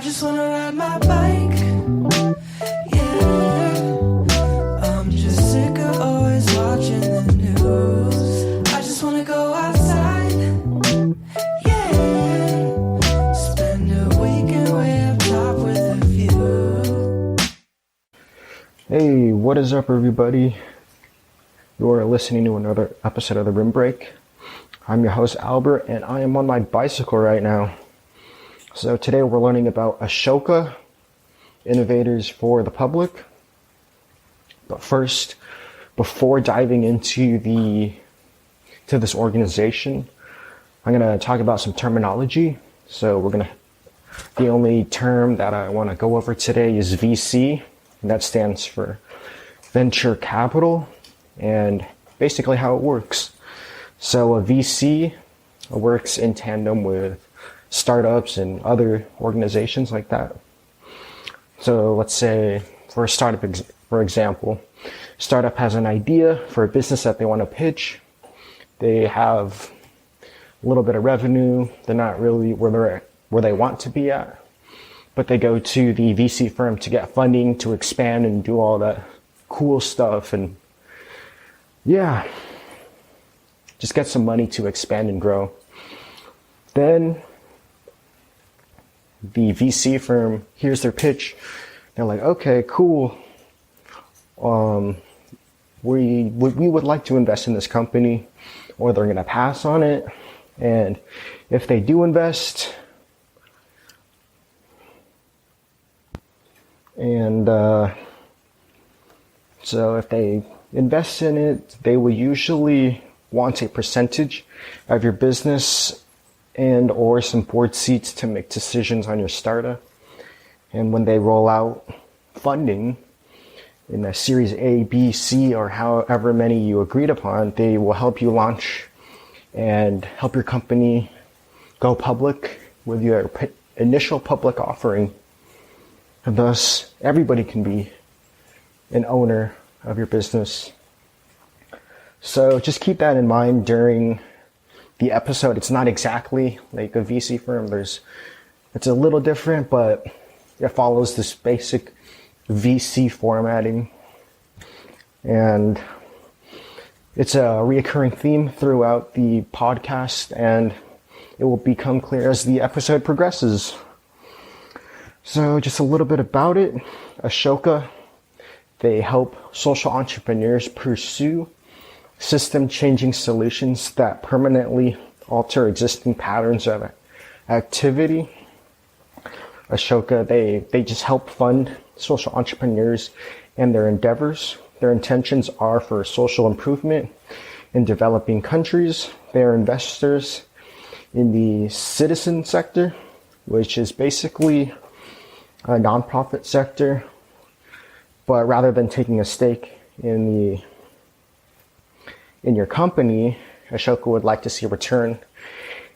just wanna ride my bike, yeah. I'm just sick of always watching the news. I just wanna go outside, yeah. Spend a weekend way up top with a view. Hey, what is up, everybody? You are listening to another episode of The Rim Break. I'm your host, Albert, and I am on my bicycle right now. So today we're learning about Ashoka, Innovators for the public. But first, before diving into this organization, I'm going to talk about some terminology. So the only term that I want to go over today is VC, and that stands for venture capital, and basically how it works. So a VC works in tandem with startups and other organizations like that. So let's say for a startup, for example, startup has an idea for a business that they want to pitch. They have a little bit of revenue. They're not really where they want to be at, but they go to the VC firm to get funding to expand and do all that cool stuff, and yeah, just get some money to expand and grow. Then the VC firm hears their pitch. They're like, okay, cool. We would like to invest in this company, or they're going to pass on it. And if they do invest, so if they invest in it, they will usually want a percentage of your business and or some board seats to make decisions on your startup. And when they roll out funding in a series A, B, C, or however many you agreed upon, they will help you launch and help your company go public with your initial public offering. And thus, everybody can be an owner of your business. So just keep that in mind during the episode. It's not exactly like a VC firm. It's a little different, but it follows this basic VC formatting. And it's a reoccurring theme throughout the podcast, and it will become clear as the episode progresses. So just a little bit about it. Ashoka, they help social entrepreneurs pursue system-changing solutions that permanently alter existing patterns of activity. Ashoka, they just help fund social entrepreneurs and their endeavors. Their intentions are for social improvement in developing countries. They are investors in the citizen sector, which is basically a nonprofit sector, but rather than taking a stake in your company, Ashoka would like to see a return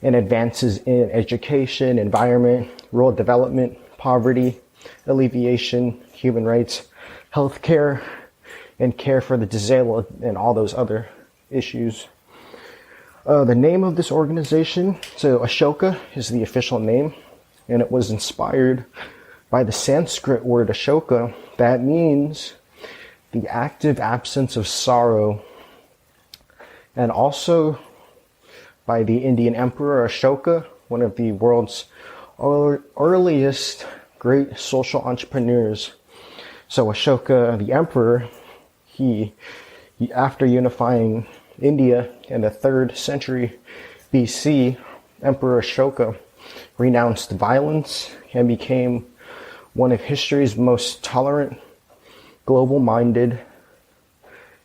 in advances in education, environment, rural development, poverty, alleviation, human rights, healthcare, and care for the disabled, and all those other issues. The name of this organization, so Ashoka is the official name, and it was inspired by the Sanskrit word Ashoka, that means the active absence of sorrow, and also by the Indian Emperor Ashoka, one of the world's earliest great social entrepreneurs. So Ashoka, the emperor, he after unifying India in the 3rd century BC, Emperor Ashoka renounced violence and became one of history's most tolerant, global-minded,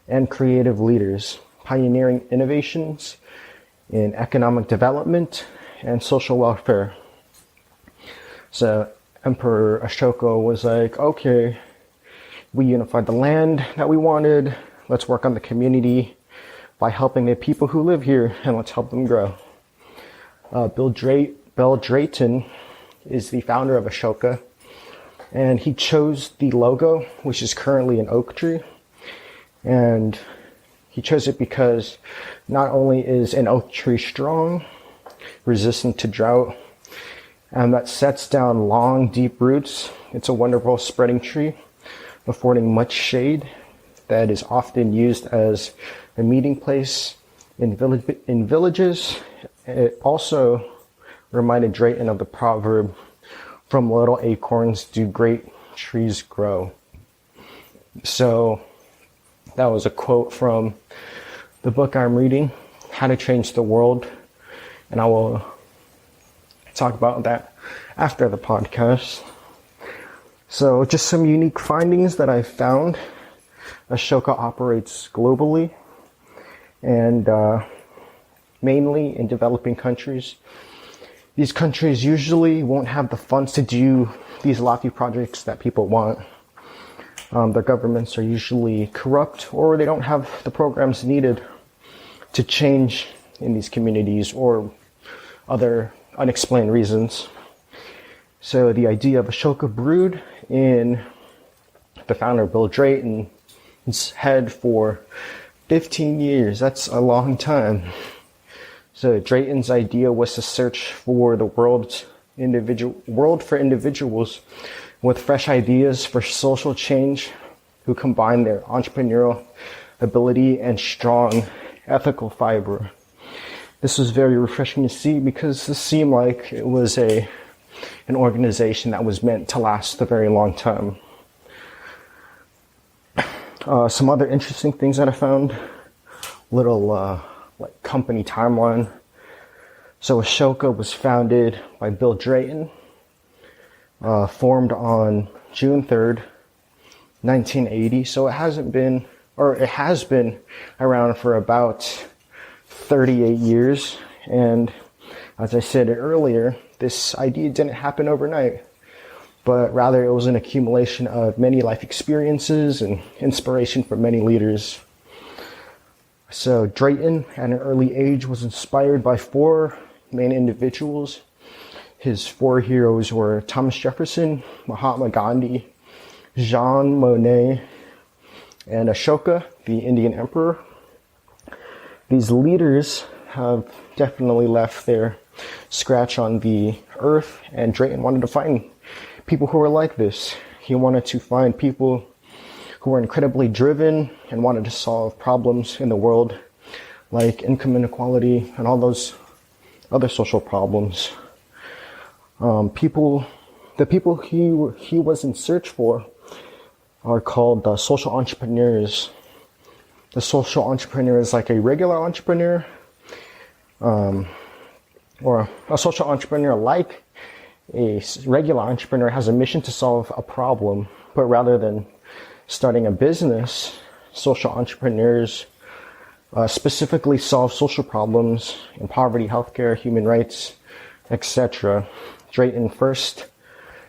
and creative leaders, pioneering innovations in economic development and social welfare. So Emperor Ashoka was like, okay, we unified the land that we wanted. Let's work on the community by helping the people who live here, and let's help them grow. Bill Drayton is the founder of Ashoka, and he chose the logo, which is currently an oak tree. And he chose it because not only is an oak tree strong, resistant to drought, and that sets down long, deep roots. It's a wonderful spreading tree, affording much shade that is often used as a meeting place in villages. It also reminded Drayton of the proverb, "From little acorns do great trees grow." So that was a quote from the book I'm reading, How to Change the World, and I will talk about that after the podcast. So just some unique findings that I found. Ashoka operates globally and mainly in developing countries. These countries usually won't have the funds to do these lofty projects that people want. Their governments are usually corrupt, or they don't have the programs needed to change in these communities, or other unexplained reasons. So the idea of Ashoka brewed in the founder, Bill Drayton's head for 15 years. That's a long time. So Drayton's idea was to search for the world for individuals with fresh ideas for social change, who combine their entrepreneurial ability and strong ethical fiber. This was very refreshing to see, because this seemed like it was an organization that was meant to last a very long time. Some other interesting things that I found, little company timeline. So Ashoka was founded by Bill Drayton, formed on June 3rd, 1980. So it has been around for about 38 years. And as I said earlier, this idea didn't happen overnight, but rather it was an accumulation of many life experiences and inspiration from many leaders. So Drayton, at an early age, was inspired by four main individuals. His four heroes were Thomas Jefferson, Mahatma Gandhi, Jean Monnet, and Ashoka, the Indian emperor. These leaders have definitely left their scratch on the earth, and Drayton wanted to find people who were like this. He wanted to find people who were incredibly driven and wanted to solve problems in the world, like income inequality and all those other social problems. The people he was in search for are called social entrepreneurs. The social entrepreneur is like a regular entrepreneur, or a social entrepreneur like a regular entrepreneur has a mission to solve a problem, but rather than starting a business, social entrepreneurs specifically solve social problems in poverty, healthcare, human rights, etc. Drayton first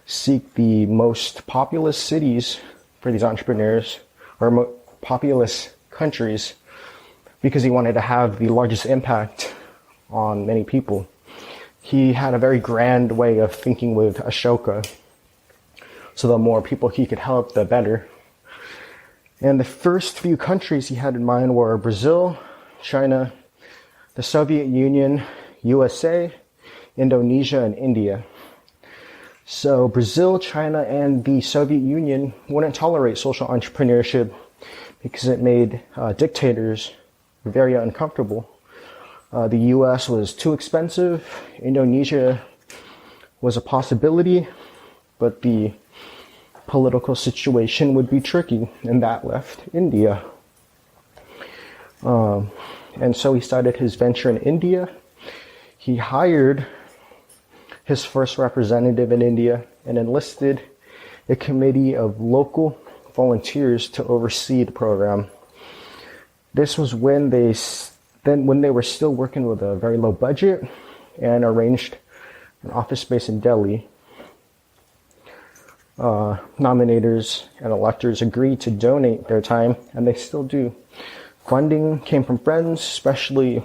seek the most populous cities for these entrepreneurs, or populous countries, because he wanted to have the largest impact on many people. He had a very grand way of thinking with Ashoka, so the more people he could help, the better. And the first few countries he had in mind were Brazil, China, the Soviet Union, USA, Indonesia, and India. So Brazil, China, and the Soviet Union wouldn't tolerate social entrepreneurship because it made dictators very uncomfortable. The US was too expensive. Indonesia was a possibility, but the political situation would be tricky, and that left India. And so he started his venture in India. He hired his first representative in India and enlisted a committee of local volunteers to oversee the program. This was when they were still working with a very low budget, and arranged an office space in Delhi. Nominators and electors agreed to donate their time, and they still do. Funding came from friends, especially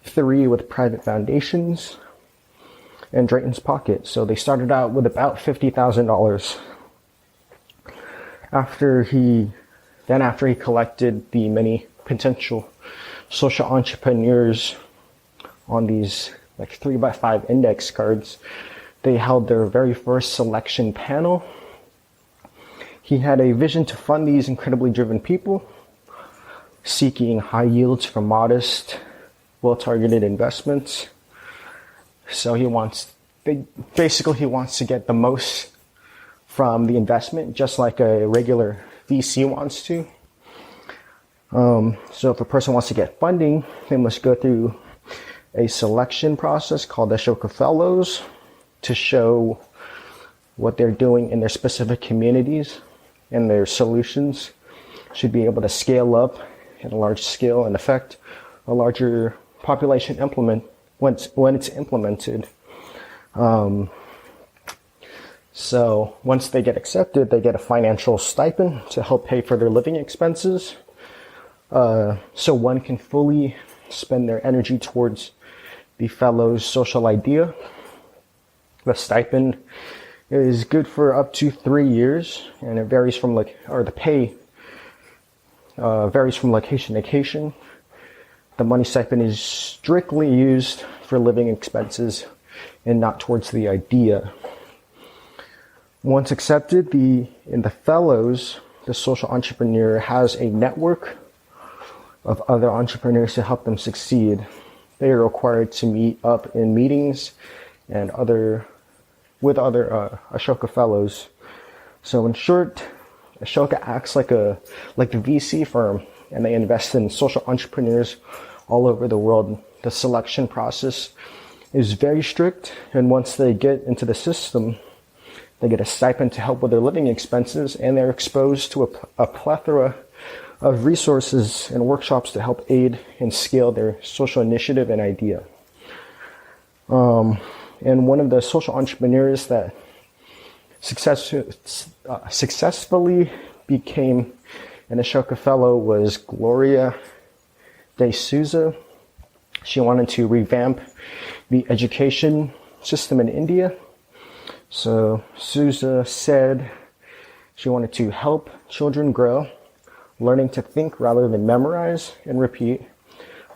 3 with private foundations, and Drayton's pocket. So they started out with about $50,000. After he collected the many potential social entrepreneurs on these 3x5 index cards, they held their very first selection panel. He had a vision to fund these incredibly driven people seeking high yields from modest, well-targeted investments. So he wants to get the most from the investment, just like a regular VC wants to. So if a person wants to get funding, they must go through a selection process called Ashoka Fellows to show what they're doing in their specific communities, and their solutions should be able to scale up at a large scale and affect a larger population when it's implemented. So once they get accepted, they get a financial stipend to help pay for their living expenses. So one can fully spend their energy towards the fellow's social idea. The stipend is good for up to 3 years, and it varies from the pay varies from location to location. The money stipend is strictly used for living expenses and not towards the idea. Once accepted, in the fellows, the social entrepreneur has a network of other entrepreneurs to help them succeed. They are required to meet up in meetings and with other Ashoka fellows. So in short, Ashoka acts like the VC firm, and they invest in social entrepreneurs all over the world. The selection process is very strict, and once they get into the system, they get a stipend to help with their living expenses, and they're exposed to a plethora of resources and workshops to help aid and scale their social initiative and idea. And one of the social entrepreneurs that successfully became an Ashoka Fellow was Gloria de Souza. She wanted to revamp the education system in India. So Souza said she wanted to help children grow, learning to think rather than memorize and repeat,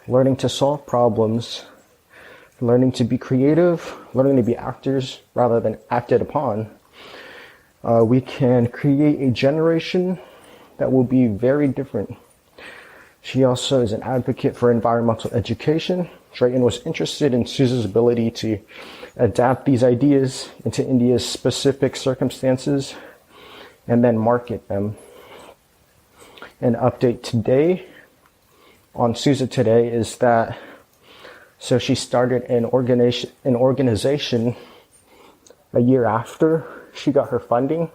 learning to solve problems, learning to be creative, learning to be actors rather than acted upon. We can create a generation that will be very different. She also is an advocate for environmental education. Drayton was interested in Souza's ability to adapt these ideas into India's specific circumstances and then market them. An update today on Souza today is that so she started an organization a year after she got her funding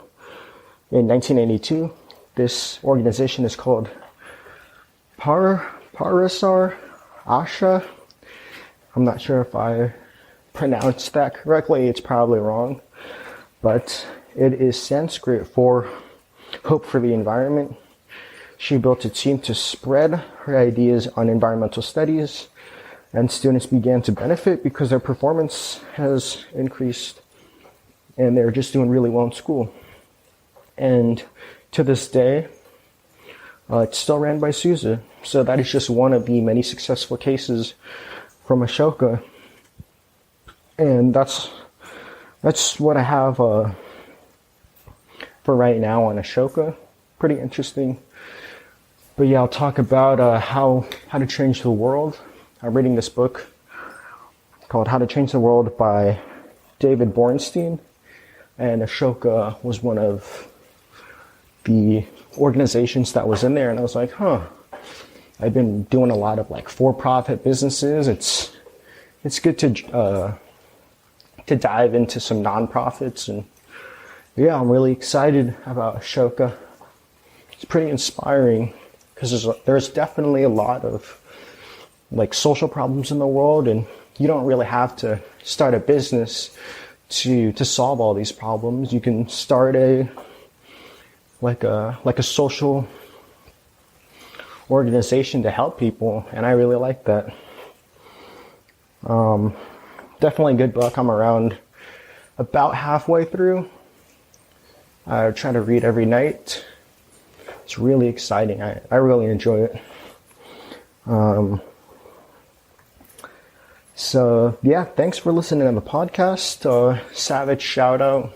in 1982. This organization is called Parasar Asha. I'm not sure if I pronounced that correctly. It's probably wrong. But it is Sanskrit for hope for the environment. She built a team to spread her ideas on environmental studies, and students began to benefit because their performance has increased and they're just doing really well in school. And to this day, it's still ran by Souza. So that is just one of the many successful cases from Ashoka. And that's what I have for right now on Ashoka. Pretty interesting. But yeah, I'll talk about how to change the world. I'm reading this book called How to Change the World by David Bornstein. And Ashoka was one of the organizations that was in there. And I was like, I've been doing a lot of for-profit businesses. It's good to dive into some nonprofits. And yeah, I'm really excited about Ashoka. It's pretty inspiring because there's definitely a lot of social problems in the world, and you don't really have to start a business to solve all these problems. You can start a social organization to help people, and I really like that. Definitely a good book. I'm around about halfway through. I try to read every night. It's really exciting. I really enjoy it. So yeah, thanks for listening to the podcast. Savage shout out.